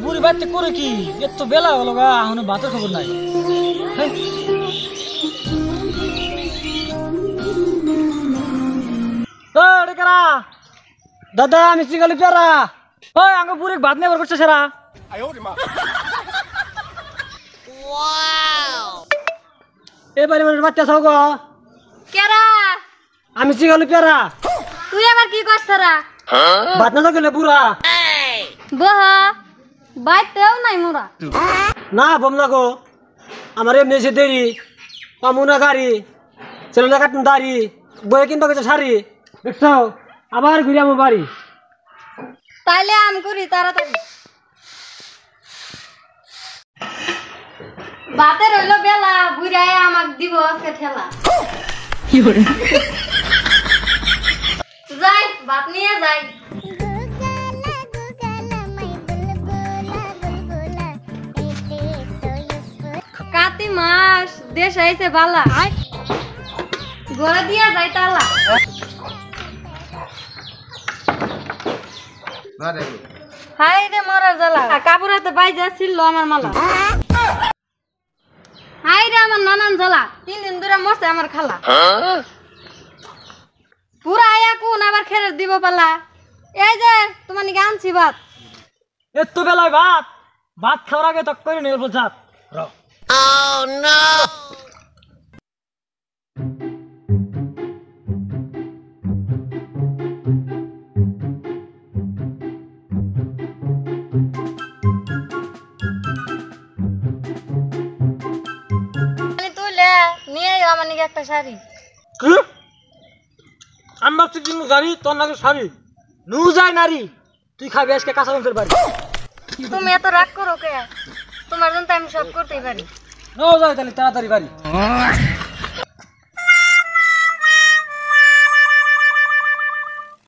বুড়ি বাড়িতে করে কি এত বেলা হলো গা এখনো ভাতের খবর নাই। দাদা আমি চিগালি পেয়ারা ওই আঙ্গ বুড়ি ভাত নেবার করছে সেরা এবারে মানে বাচ্চা চাও গো কেরা আমি চিগালি পেয়ারা তুই আবার কি করছরা ভাত না গেলে বুড়া বহ বাইতেও নাই মোরা না বম না গো আমার এমনি এসে দেরি পামুনা গাড়ি ছেলেটা কাটুন দাড়ি বয়ে কিনবা গেছে শাড়ি দেখছো আবার ঘুরে আমার বাড়ি তাইলে আম করি তাড়াতাড়ি বাতে রইল বেলা বুড়ায় আমাক দিব আজকে ঠেলা যাই ভাত নিয়ে যাই কাতি মাস দেশ আইছে বালা ঘরে দিয়া যাই তালা হাই রে মরার জ্বালা কাপড় হাতে বাইজা ছিল আমার মালা হাই রে আমার নানান জ্বালা 3 দিন ধরে মরছে আমার খালা পুরা আয়া কোন আবার খেরে দিব পালা এই যে তোমার নিকে আনছি ভাত এত বেলায় ভাত ভাত খাওয়ার আগে তক করে নেব জাত Oh no! তুলে নিয়ে আমার নিকে একটা শাড়ি কি আমি ভাবছি তুমি গাড়ি তোর নাকি শাড়ি নু যায় নারী তুই খাবি আজকে কাঁচা লঙ্কের বাড়ি তুমি এত রাগ করো কে তোমার জন্য আমি সব করতেই পারি নো যায় তাহলে তাড়াতাড়ি বাড়ি